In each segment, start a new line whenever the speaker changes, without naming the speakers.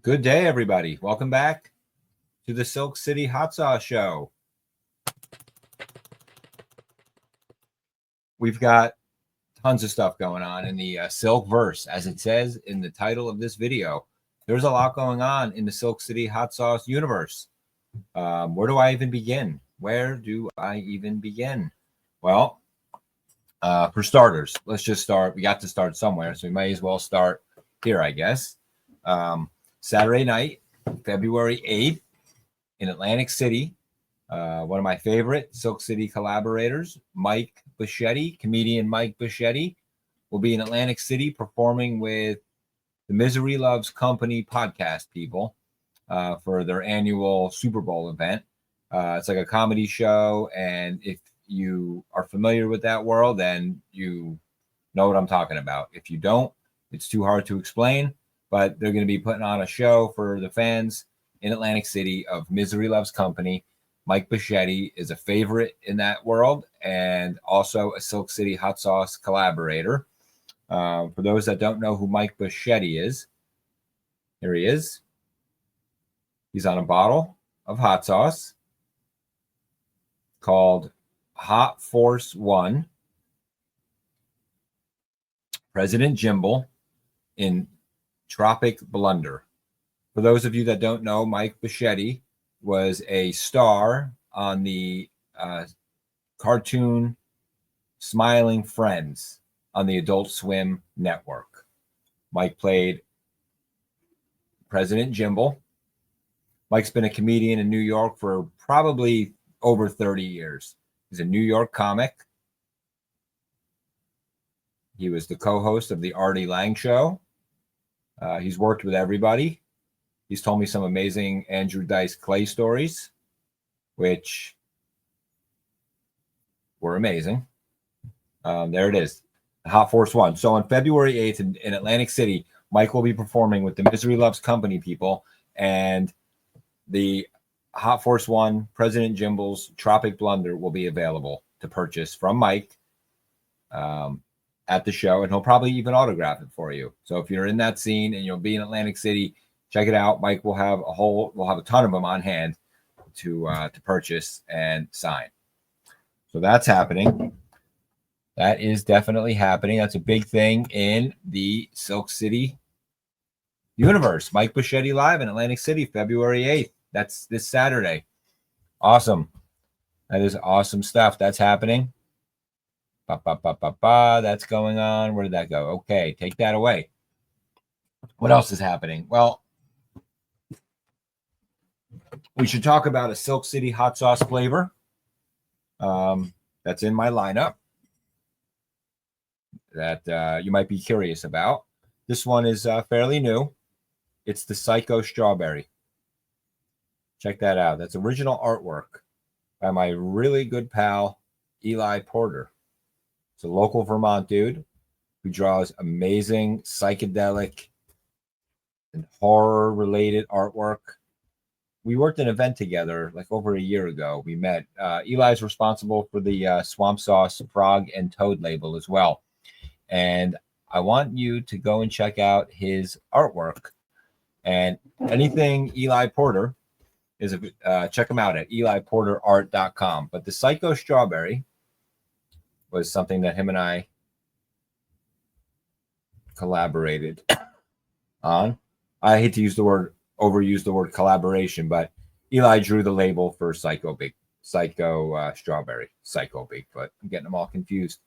Good day, everybody. Welcome back to the Silk City Hot Sauce Show. We've got tons of stuff going on in the SILKVERSE, as it says in the title of this video. There's a lot going on in the Silk City Hot Sauce universe. Where do I even begin? Well, for starters, let's just start. We got to start somewhere, so we might as well start here, I guess. Saturday night, February 8th in Atlantic City. One of my favorite Silk City collaborators, Mike Bocchetti, comedian Mike Bocchetti, will be in Atlantic City performing with the Misery Loves Company podcast people for their annual Super Bowl event. It's like a comedy show, and if you are familiar with that world, then you know what I'm talking about. If you don't, it's too hard to explain, but they're going to be putting on a show for the fans in Atlantic City of Misery Loves Company. Mike Bocchetti is a favorite in that world and also a Silk City Hot Sauce collaborator. For those that don't know who Mike Bocchetti is, here he is. He's on a bottle of hot sauce called Hot Force One, President Jimble in Tropic Blunder. For those of you that don't know, Mike Bocchetti was a star on the cartoon Smiling Friends on the Adult Swim network. Mike played President Jimble. Mike's been a comedian in New York for probably over 30 years. He's a New York comic. He was the co-host of the Artie Lang Show. He's worked with everybody. He's told me some amazing Andrew Dice Clay stories, which were amazing. There it is, Hot Force One. So on February 8th in Atlantic City, Mike will be performing with the Misery Loves Company people, and the Hot Force One, President Jimble's Tropic Blunder will be available to purchase from Mike at the show, and he'll probably even autograph it for you. So if you're in that scene and you'll be in Atlantic City, check it out. Mike will have a ton of them on hand to purchase and sign. So that's happening. That is definitely happening. That's a big thing in the Silk City universe. Mike Bocchetti live in Atlantic City, February 8th. That's this Saturday. Awesome. That is awesome stuff. That's happening. That's going on. Where did that go? Okay, take that away. What else is happening? Well, we should talk about a Silk City hot sauce flavor that's in my lineup that you might be curious about. This one is fairly new. It's the Psycho Strawberry. Check that out. That's original artwork by my really good pal, Eli Porter. It's a local Vermont dude who draws amazing psychedelic and horror-related artwork. We worked an event together like over a year ago. We met. Eli's responsible for the Swamp Sauce Frog and Toad label as well. And I want you to go and check out his artwork. And anything Eli Porter is check him out at eliporterart.com. But the Psycho Strawberry was something that him and I collaborated on. I hate to overuse the word collaboration, but Eli drew the label for Psycho Strawberry, Psycho Bigfoot. I'm getting them all confused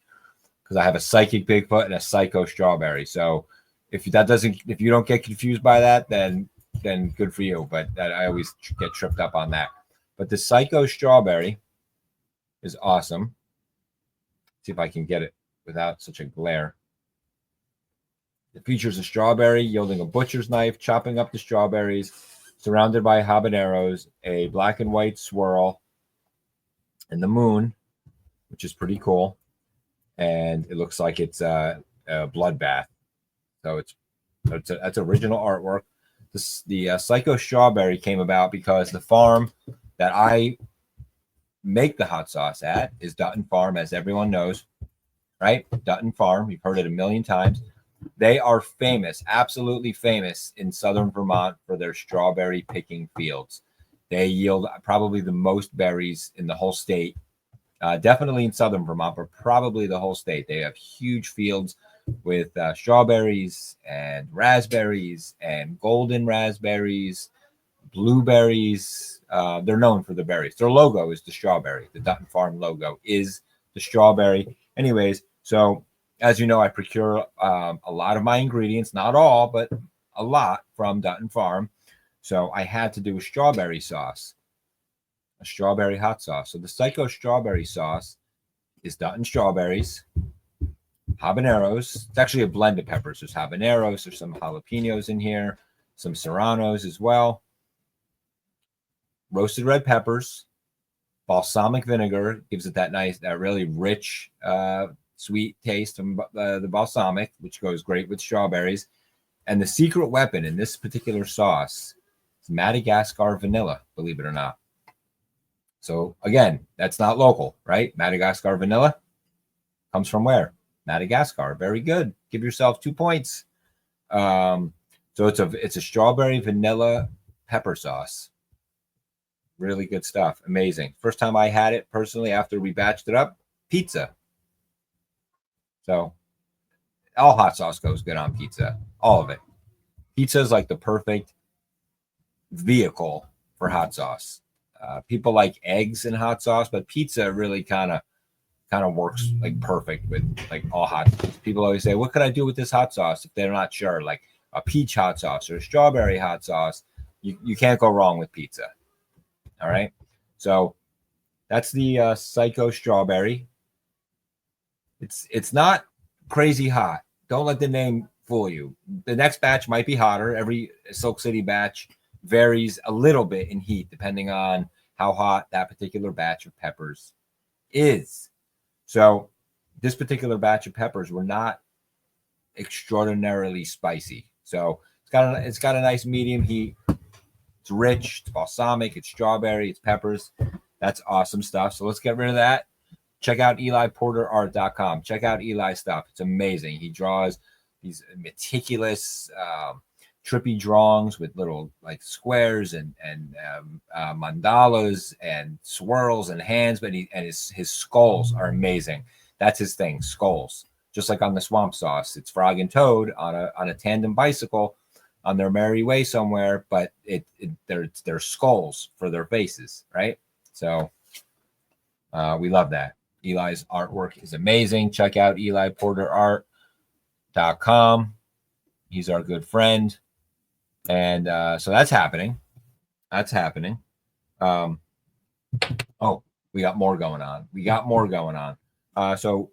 because I have a psychic Bigfoot and a Psycho Strawberry. So if you don't get confused by that, then good for you. But I always get tripped up on that. But the Psycho Strawberry is awesome. See if I can get it without such a glare. It features a strawberry yielding a butcher's knife, chopping up the strawberries, surrounded by habaneros, a black and white swirl, and the moon, which is pretty cool. And it looks like it's a bloodbath. So that's original artwork. The Psycho Strawberry came about because the farm that I make the hot sauce at is Dutton Farm, as everyone knows, right? Dutton Farm. You've heard it a million times. They are famous, absolutely famous in southern Vermont for their strawberry picking fields. They yield probably the most berries in the whole state. Definitely in southern Vermont, but probably the whole state. They have huge fields with strawberries and raspberries and golden raspberries, blueberries. They're known for the berries. Their logo is the strawberry. The Dutton Farm logo is the strawberry. Anyways, so as you know, I procure a lot of my ingredients, not all, but a lot from Dutton Farm. So I had to do a strawberry sauce, a strawberry hot sauce. So the Psycho strawberry sauce is Dutton strawberries, habaneros. It's actually a blend of peppers. There's habaneros, there's some jalapenos in here, some serranos as well, roasted red peppers, balsamic vinegar gives it that nice, that really rich, sweet taste from the balsamic, which goes great with strawberries. And the secret weapon in this particular sauce is Madagascar vanilla, believe it or not. So again, that's not local, right? Madagascar vanilla comes from where? Madagascar. Very good. Give yourself 2 points. So it's a strawberry vanilla pepper sauce. Really good stuff. Amazing. First time I had it personally after we batched it up, pizza. So all hot sauce goes good on pizza. All of it. Pizza is like the perfect vehicle for hot sauce. People like eggs in hot sauce, but pizza really kind of works like perfect with like all hot sauce. People always say, what could I do with this hot sauce if they're not sure? Like a peach hot sauce or a strawberry hot sauce. You can't go wrong with pizza. All right. So that's the Psycho strawberry. It's not crazy hot. Don't let the name fool you. The next batch might be hotter. Every Silk City batch varies a little bit in heat depending on how hot that particular batch of peppers is. So this particular batch of peppers were not extraordinarily spicy. So it's got a nice medium heat. It's rich, it's balsamic, it's strawberry, it's peppers. That's awesome stuff. So let's get rid of that. Check out EliPorterArt.com. Check out Eli's stuff. It's amazing. He draws these meticulous, trippy drawings with little like squares and mandalas and swirls and hands. But his skulls are amazing. That's his thing, skulls. Just like on the swamp sauce, it's Frog and Toad on a tandem bicycle on their merry way somewhere, but they're skulls for their faces, right? So we love that. Eli's artwork is amazing. Check out EliPorterArt.com. He's our good friend. And so that's happening. That's happening. Oh, we got more going on. So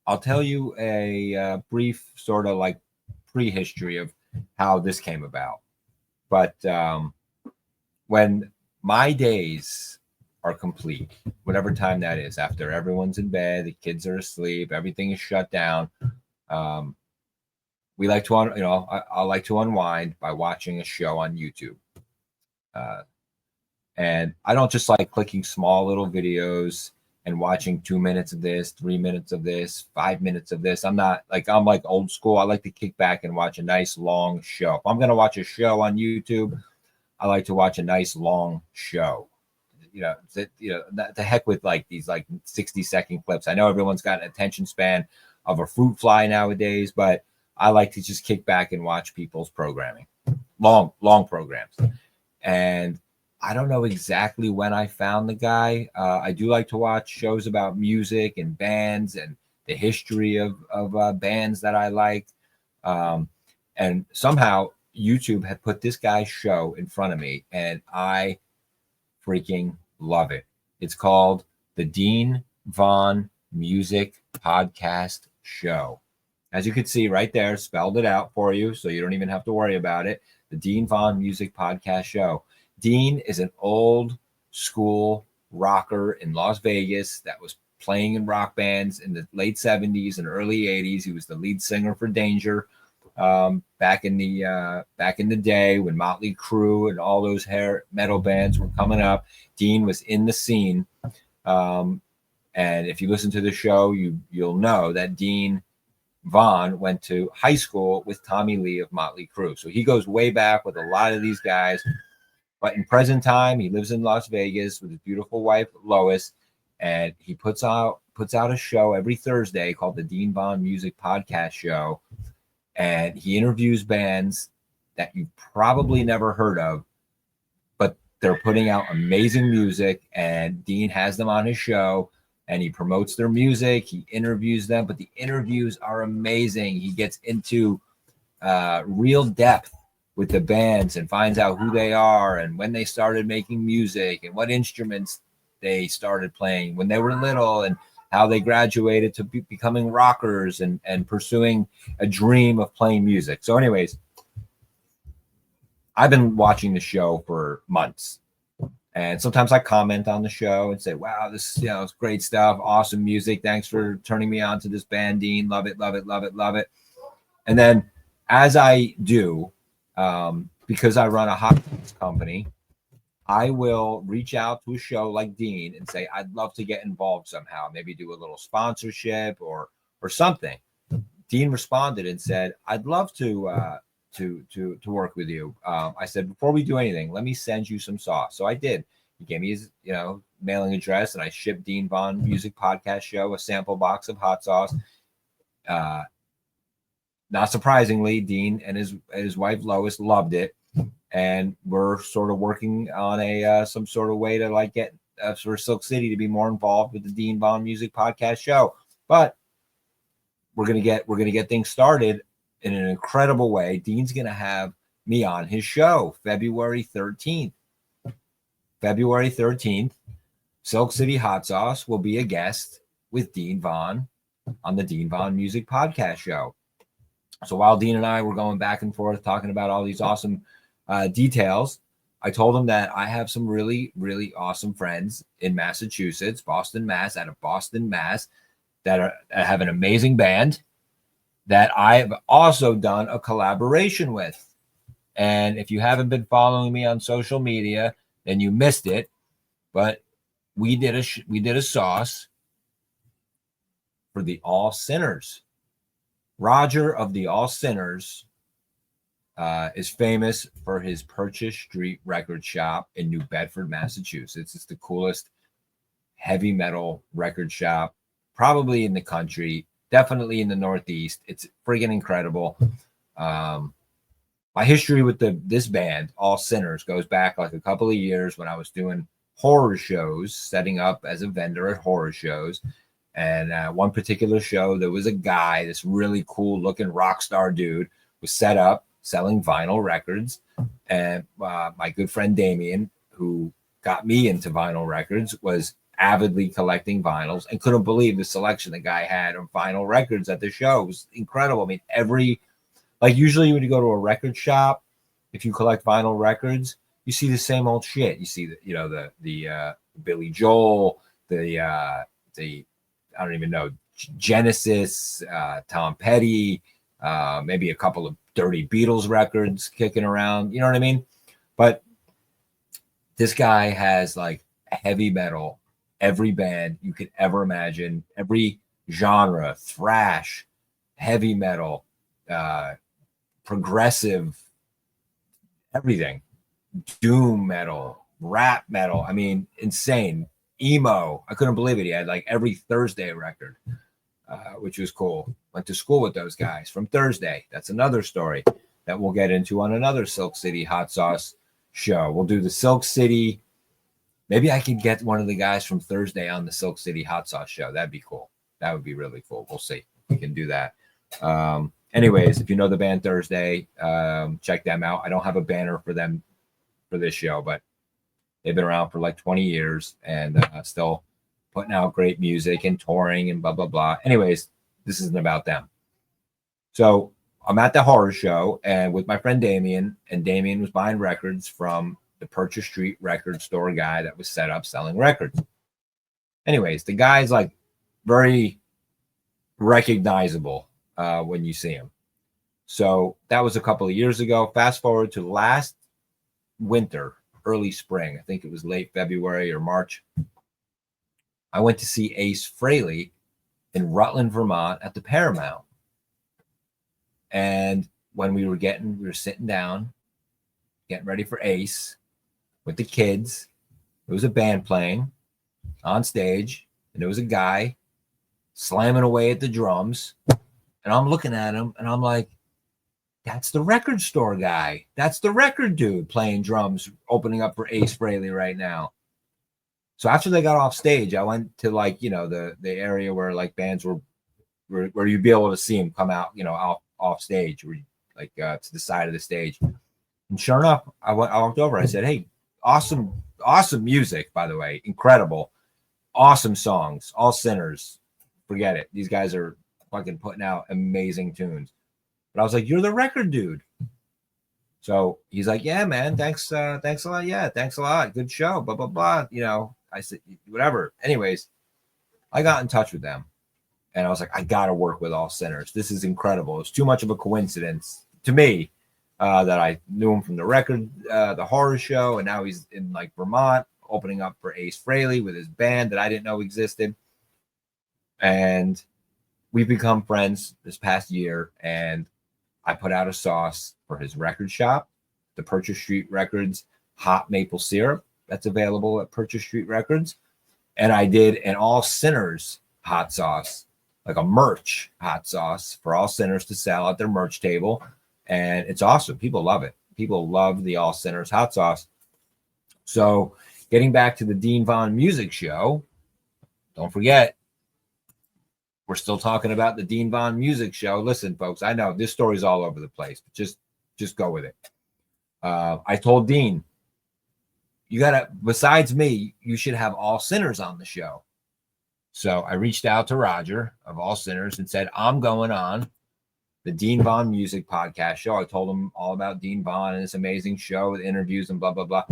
I'll tell you a brief sort of like prehistory of how this came about. But when my days are complete, whatever time that is, after everyone's in bed, the kids are asleep, everything is shut down, we like to I like to unwind by watching a show on YouTube. And I don't just like clicking small little videos and watching 2 minutes of this, 3 minutes of this, 5 minutes of this. I'm like old school. I like to kick back and watch a nice long show. If I'm going to watch a show on YouTube, I like to watch a nice long show. The heck with like these like 60-second clips. I know everyone's got an attention span of a fruit fly nowadays, but I like to just kick back and watch people's programming, long programs. And I don't know exactly when I found the guy. I do like to watch shows about music and bands and the history of bands that I like. And somehow YouTube had put this guy's show in front of me, and I freaking love it. It's called the Dean Vaughn Music Podcast Show. As you can see right there, spelled it out for you, so you don't even have to worry about it. The Dean Vaughn Music Podcast Show. Dean is an old school rocker in Las Vegas that was playing in rock bands in the late 70s and early 80s. He was the lead singer for Danger back in the day when Motley Crue and all those hair metal bands were coming up. Dean was in the scene. And if you listen to the show, you'll know that Dean Vaughn went to high school with Tommy Lee of Motley Crue. So he goes way back with a lot of these guys. But in present time, he lives in Las Vegas with his beautiful wife, Lois, and he puts out a show every Thursday called the Dean Vaughn Music Podcast Show. And he interviews bands that you've probably never heard of, but they're putting out amazing music, and Dean has them on his show, and he promotes their music. He interviews them, but the interviews are amazing. He gets into real depth with the bands and finds out who they are and when they started making music and what instruments they started playing when they were little, and how they graduated to becoming rockers and pursuing a dream of playing music. So anyways, I've been watching the show for months, and sometimes I comment on the show and say, wow, this, it's great stuff. Awesome music. Thanks for turning me on to this band, Dean. Love it, love it, love it, love it. And then as I do, because I run a hot company, I will reach out to a show like Dean and say, I'd love to get involved somehow, maybe do a little sponsorship or something. Dean responded and said, I'd love to work with you. I said, before we do anything, let me send you some sauce. So I did. He gave me his, mailing address, and I shipped Dean Vaughn Music Podcast Show a sample box of hot sauce. Not surprisingly, Dean and his wife Lois loved it. And we're sort of working on a some sort of way to get for Silk City to be more involved with the Dean Vaughn Music Podcast Show. But we're gonna get things started in an incredible way. Dean's gonna have me on his show February 13th. February 13th, Silk City Hot Sauce will be a guest with Dean Vaughn on the Dean Vaughn Music Podcast Show. So while Dean and I were going back and forth talking about all these awesome details, I told him that I have some really, really awesome friends in Massachusetts, Boston, Mass, out of Boston, Mass, that have an amazing band that I've also done a collaboration with. And if you haven't been following me on social media, then you missed it. But we did a sauce for the All Sinners. Roger of the All Sinners is famous for his Purchase Street record shop in New Bedford, Massachusetts. It's the coolest heavy metal record shop probably in the country, definitely in the Northeast. It's friggin' incredible. My history with this band, All Sinners, goes back a couple of years when I was doing horror shows, setting up as a vendor at horror shows. And one particular show, there was a guy, this really cool looking rock star dude, was set up selling vinyl records. And my good friend Damien, who got me into vinyl records, was avidly collecting vinyls and couldn't believe the selection the guy had of vinyl records at the show. It was incredible. I mean, usually when you go to a record shop, if you collect vinyl records, you see the same old shit. You see the Billy Joel, the I don't even know, Genesis, Tom Petty, maybe a couple of dirty Beatles records kicking around. You know what I mean? But this guy has heavy metal, every band you could ever imagine, every genre, thrash, heavy metal, progressive, everything, doom metal, rap metal. I mean, insane. Emo. I couldn't believe it. He had every Thursday record, which was cool. Went to school with those guys from Thursday. That's another story that we'll get into on another Silk City Hot Sauce show. We'll do the Silk City. Maybe I could get one of the guys from Thursday on the Silk City Hot Sauce show. That'd be cool. That would be really cool. We'll see. We can do that. Anyways, if you know the band Thursday, check them out. I don't have a banner for them for this show, but they've been around for 20 years and still putting out great music and touring and blah, blah, blah. Anyways, this isn't about them. So I'm at the horror show and with my friend Damien, and Damien was buying records from the Purchase Street record store guy that was set up selling records. Anyways, the guy's very recognizable when you see him. So that was a couple of years ago. Fast forward to last winter, early spring. I think it was late February or March. I went to see Ace Frehley in Rutland, Vermont at the Paramount. And when we were sitting down, getting ready for Ace with the kids, there was a band playing on stage, and there was a guy slamming away at the drums. And I'm looking at him, and I'm like, that's the record store guy. That's the record dude playing drums, opening up for Ace Frehley right now. So after they got off stage, I went to like, the area where like bands where you'd be able to see them come out, off stage, or like to the side of the stage. And sure enough, I walked over. I said, "Hey, awesome music, by the way, incredible, awesome songs, All Sinners. Forget it. These guys are fucking putting out amazing tunes." But I was like, "You're the record dude." So he's like, "Yeah, man, thanks a lot. Yeah, thanks a lot. Good show. Blah blah blah." I said, "Whatever." Anyways, I got in touch with them, and I was like, "I gotta work with All Sinners. This is incredible. It's too much of a coincidence to me that I knew him from the record, the horror show, and now he's in like Vermont, opening up for Ace Frehley with his band that I didn't know existed." And we've become friends this past year, and I put out a sauce for his record shop, the Purchase Street Records hot maple syrup that's available at Purchase Street Records. And I did an All Sinners hot sauce, like a merch hot sauce for All Sinners to sell at their merch table. And it's awesome. People love it. People love the All Sinners hot sauce. So getting back to the Dean Vaughn Music Show, don't forget, we're still talking about the Dean Vaughn Music Show. Listen, folks, I know this story's all over the place, but just go with it. I told Dean, you gotta, besides me, you should have All Sinners on the show. So I reached out to Roger of All Sinners and said, I'm going on the Dean Vaughn Music Podcast show. I told him all about Dean Vaughn and this amazing show with interviews and blah, blah, blah.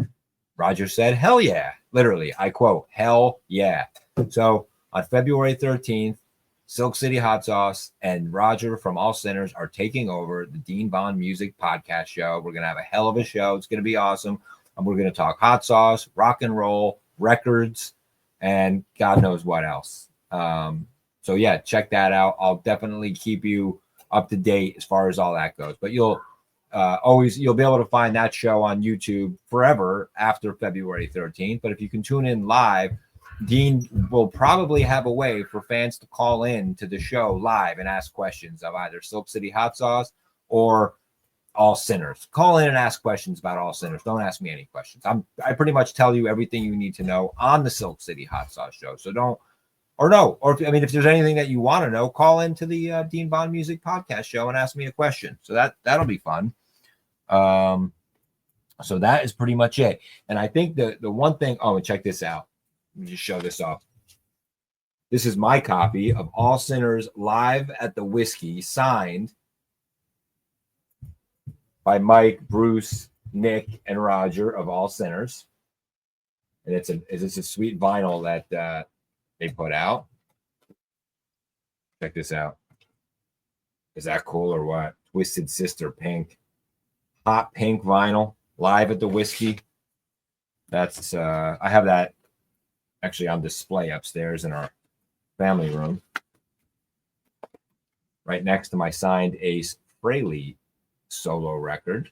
Roger said, hell yeah. Literally, I quote, hell yeah. So on February 13th, Silk City Hot Sauce and Roger from All Sinners are taking over the Dean Vaughn Music Podcast show. We're going to have a hell of a show. It's going to be awesome. And we're going to talk hot sauce, rock and roll, records, and God knows what else. So yeah, check that out. I'll definitely keep you up to date as far as all that goes. But you'll be able to find that show on YouTube forever after February 13th. But if you can tune in live, Dean will probably have a way for fans to call in to the show live and ask questions of either Silk City Hot Sauce or All Sinners. Call in and ask questions about All Sinners. Don't ask me any questions. I pretty much tell you everything you need to know on the Silk City Hot Sauce show. So if there's anything that you want to know, call into the Dean Vaughn Music Podcast show and ask me a question. So that'll be fun. So that is pretty much it. And I think the one thing, and check this out. Let me just show this off. This is my copy of All Sinners Live at the Whiskey, signed by Mike, Bruce, Nick, and Roger of All Sinners. And it's a sweet vinyl that they put out. Check this out. Is that cool or what? Twisted Sister pink. Hot pink vinyl, Live at the Whiskey. That's I have that actually on display upstairs in our family room, right next to my signed Ace Frehley solo record.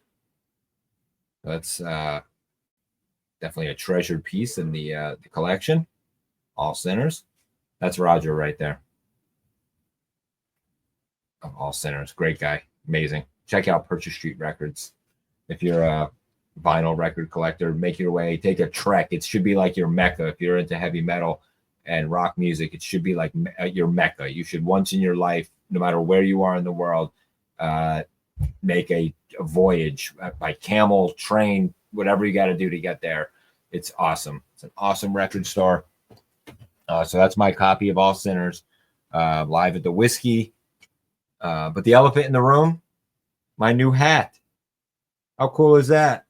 That's definitely a treasured piece in the collection. All Sinners. That's Roger right there. Of All Sinners. Great guy. Amazing. Check out Purchase Street Records. If you're a vinyl record collector, make your way, take a trek. It should be like your Mecca. If you're into heavy metal and rock music, it should be like your Mecca. You should once in your life, no matter where you are in the world, make a voyage by camel, train, whatever you got to do to get there. It's awesome. It's an awesome record store. So that's my copy of All Sinners, Live at the Whiskey. But the elephant in the room, my new hat. How cool is that?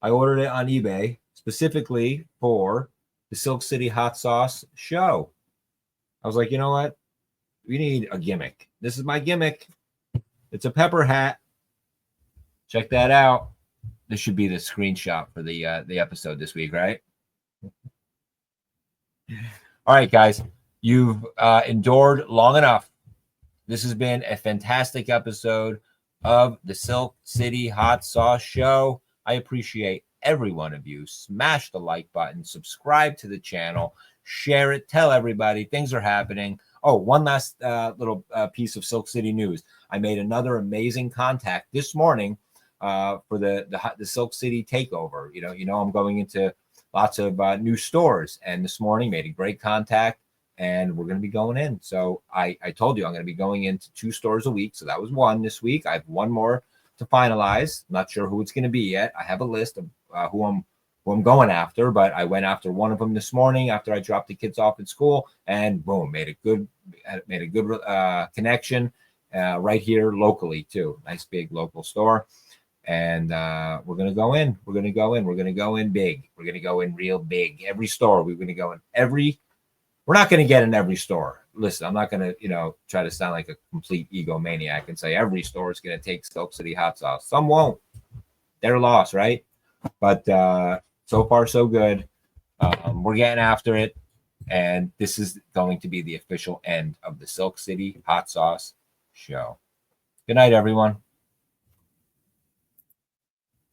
I ordered it on eBay specifically for the Silk City Hot Sauce show. I was like, you know what? We need a gimmick. This is my gimmick. It's a pepper hat. Check that out. This should be the screenshot for the episode this week, right? All right, guys. You've endured long enough. This has been a fantastic episode of the Silk City Hot Sauce Show. I appreciate every one of you. Smash the like button, subscribe to the channel, share it, tell everybody things are happening. Oh, one last little piece of Silk City news. I made another amazing contact this morning for the Silk City takeover. You know, I'm going into lots of new stores, and this morning made a great contact, and we're going to be going in. So I told you I'm going to be going into 2 stores a week. So that was one this week. I have one more to finalize. I'm not sure who it's going to be yet. I have a list of who I'm going after, but I went after one of them this morning after I dropped the kids off at school, and boom, made a good connection right here locally too. Nice big local store. And we're going to go in. We're going to go in. We're going to go in big. We're going to go in real big. Every store. We're going to go in every. We're not going to get in every store. Listen, I'm not going to, try to sound like a complete egomaniac and say every store is going to take Silk City hot sauce. Some won't. They're lost, right? But so far, so good. We're getting after it. And this is going to be the official end of the Silk City Hot Sauce Show. Good night, everyone.